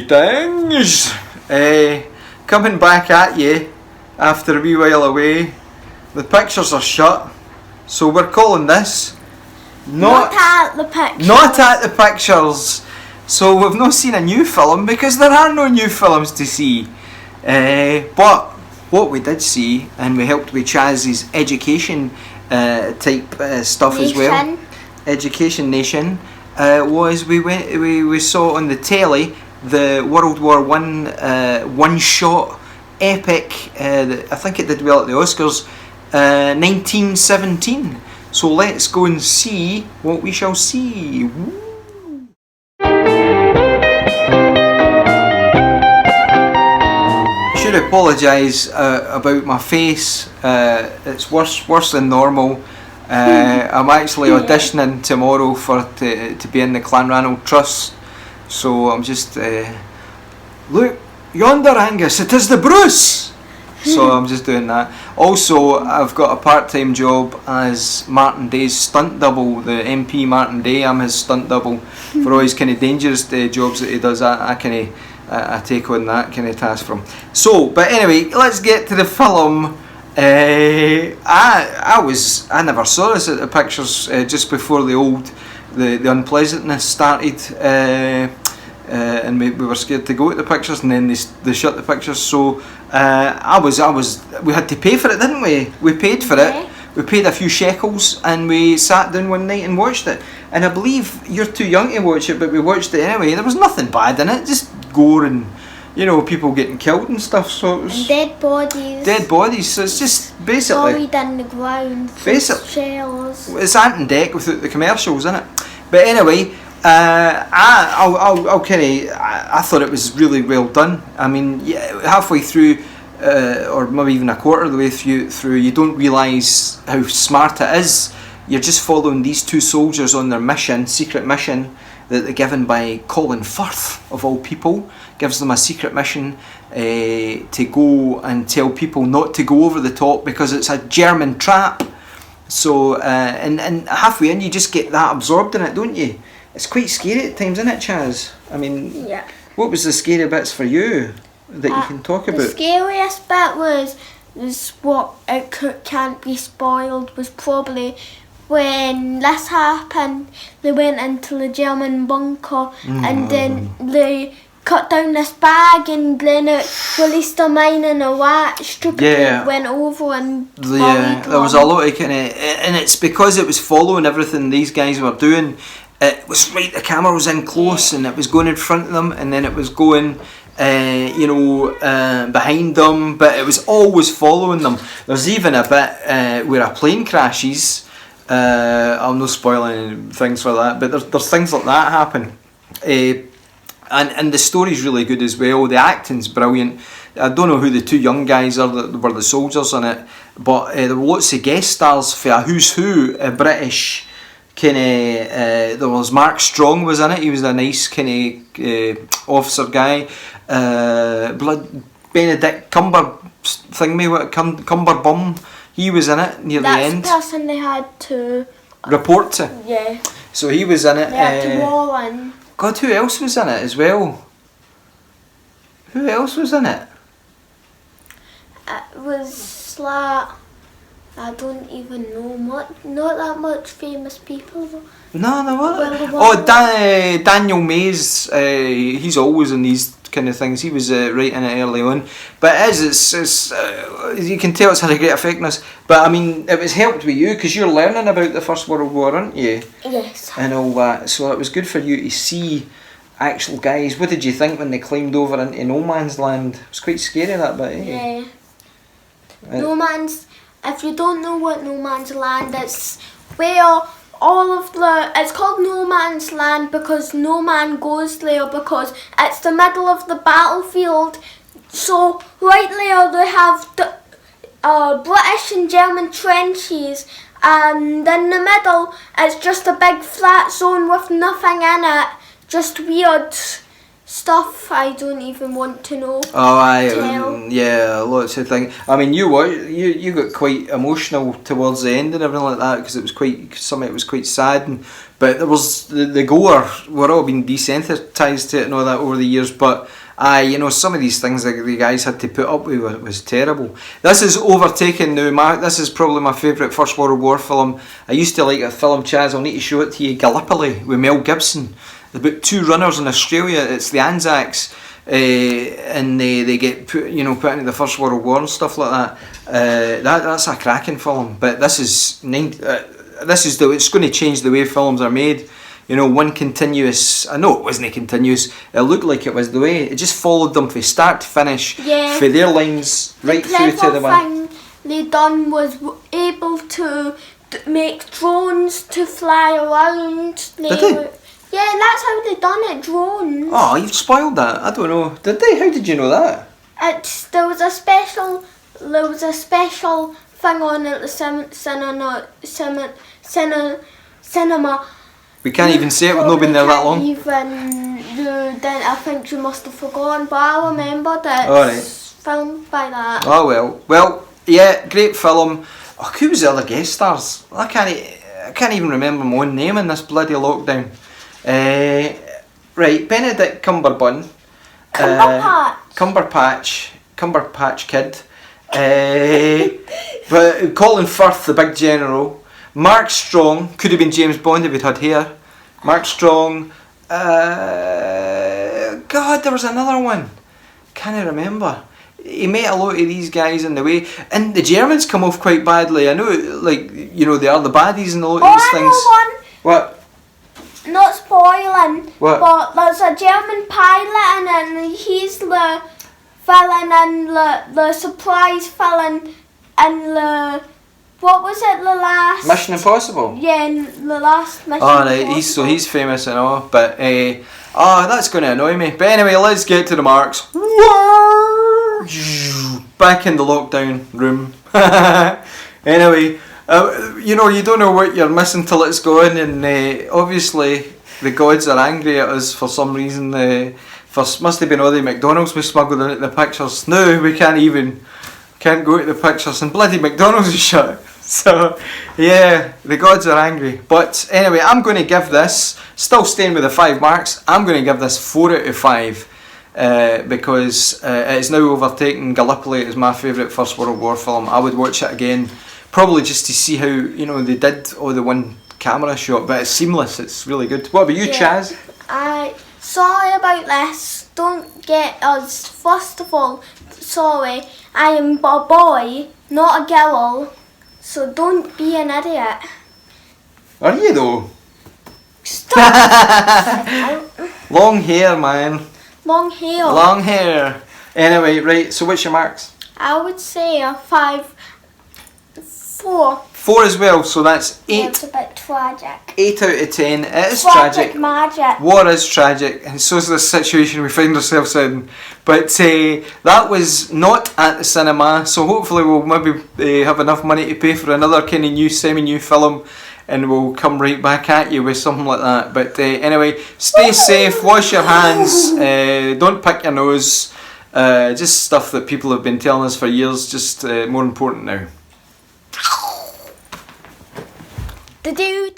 Greetings! Coming back at you after a wee while away. The pictures are shut, so we're calling this Not at the pictures. Not at the pictures. So we've not seen a new film because there are no new films to see. But what we did see, and we helped with Chaz's education type stuff as well. Education Nation. Was we saw on the telly the World War One one-shot epic. I think it did well at the Oscars. 1917. So let's go and see what we shall see. Woo. I should apologise about my face. It's worse than normal. I'm actually auditioning tomorrow to be in the Clanranald Trust, so I'm just look yonder, Angus, it is the Bruce. So I'm just doing that. Also, I've got a part-time job as Martin Day's stunt double, the MP Martin Day. I'm his stunt double for all his kind of dangerous jobs that he does. I take on that kind of task from. So, but anyway, let's get to the film. I never saw this at the pictures just before the unpleasantness started, and we were scared to go to the pictures, and then they shut the pictures. So we had to pay for it, didn't we? We paid for it. We paid a few shekels, and we sat down one night and watched it. And I believe you're too young to watch it, but we watched it anyway. There was nothing bad in it, just gore and, you know, people getting killed and stuff. So it was and dead bodies. Dead bodies. So it's just basically buried in the ground. Shells. It's Ant and Dec without the commercials, isn't it? But anyway, I thought it was really well done. I mean, halfway through, or maybe even a quarter of the way through, you don't realise how smart it is. You're just following these two soldiers on their mission, secret mission, that they're given by Colin Firth, of all people. Gives them a secret mission to go and tell people not to go over the top because it's a German trap. So, and halfway in, you just get that absorbed in it, don't you? It's quite scary at times, isn't it, Chaz? I mean, yeah. What was the scary bits for you that you can talk about? The scariest bit was what can't be spoiled was probably when this happened. They went into the German bunker and then they cut down this bag and then it released a mine and a rat stupidly went over and there was a lot of kind of, and it's because it was following everything these guys were doing. It was right, the camera was in close and it was going in front of them, and then it was going behind them, but it was always following them. There's even a bit where a plane crashes. I'm not spoiling things for that, but there's things like that happen. And the story's really good as well. The acting's brilliant. I don't know who the two young guys are that were the soldiers in it, but there were lots of guest stars for a who's who British kind of. There was Mark Strong was in it. He was a nice kind of officer guy. Benedict Cumberbum. He was in it near the end. That's the person they had to report to. Yeah. So he was in it. They had to warn. God, who else was in it as well? Who else was in it? It was like, I don't even know much. Not that much famous people. No, there weren't. Daniel Mays. He's always in these kind of things. He was right in it early on. But it's you can tell it's had a great effect on us. But I mean, it was helped with you because you're learning about the First World War, aren't you? Yes. And all that. So it was good for you to see actual guys. What did you think when they climbed over into no man's land? It was quite scary, that bit, eh? Yeah. No man's. If you don't know what no man's land is, where it's called no man's land because no man goes there because it's the middle of the battlefield. So right there they have the British and German trenches, and in the middle it's just a big flat zone with nothing in it, just weird stuff I don't even want to know. Oh, yeah, lots of things. I mean, you got quite emotional towards the end and everything like that because it was quite sad. But there was the gore. We're all being desensitised to it and all that over the years. But some of these things that the guys had to put up with was terrible. This is overtaken now. This is probably my favourite First World War film. I used to like a film, Chaz. I'll need to show it to you. Gallipoli with Mel Gibson. About two runners in Australia. It's the Anzacs, and they get put into the First World War and stuff like that. That's a cracking film. But this is it's going to change the way films are made. One continuous. I know it wasn't continuous. It looked like it was the way. It just followed them from start to finish. Yeah. For their lines right through to the one. The thing they done was able to make drones to fly around. Did they? Yeah, that's how they done it, drones. Oh, you've spoiled that. I don't know. Did they? How did you know that? There was a special thing on at the cinema. We can't even say it. We've not been there that long. I think you must have forgotten, but I remember that it's filmed by that. Oh well, yeah, great film. Oh, who was the other guest stars? I can't even remember my own name in this bloody lockdown. Right, Benedict Cumberbatch. Cumberpatch Kid. But Colin Firth, the big general. Mark Strong, could have been James Bond if he'd had hair. Mark Strong. God, there was another one. Can't remember. He met a lot of these guys in the way, and the Germans come off quite badly. I know, they are the baddies in a lot of these things. I know one. What? Not spoiling, what? But there's a German pilot and he's the villain and the surprise villain and what was it, the last... Mission Impossible? Yeah, the last Mission Impossible. Impossible. He's famous and all, but that's going to annoy me. But anyway, let's get to the marks. Back in the lockdown room. Anyway... you don't know what you're missing till it's gone, and obviously the gods are angry at us for some reason. Must have been all the McDonald's we smuggled into the pictures. No, we can't go to the pictures, and bloody McDonald's is shut. So yeah, the gods are angry. But anyway, I'm going to give this, still staying with the 5 marks, I'm going to give this 4 out of 5 because it is now overtaken Gallipoli as my favourite First World War film. I would watch it again. Probably just to see how they did all the one camera shot, but it's seamless. It's really good. What about you, Chaz? Sorry about this. Don't get us. First of all, sorry. I am a boy, not a girl. So don't be an idiot. Are you though? Stop. Long hair, man. Long hair. Long hair. Anyway, right. So what's your marks? I would say a 4. 4 as well, so that's 8. It's a bit tragic. 8 out of 10. It is tragic. Magic. War is tragic, and so is the situation we find ourselves in. But that was not at the cinema, so hopefully we'll maybe have enough money to pay for another kind of semi-new film, and we'll come right back at you with something like that. But anyway, stay safe, wash your hands, don't pick your nose. Just stuff that people have been telling us for years, just more important now. Do.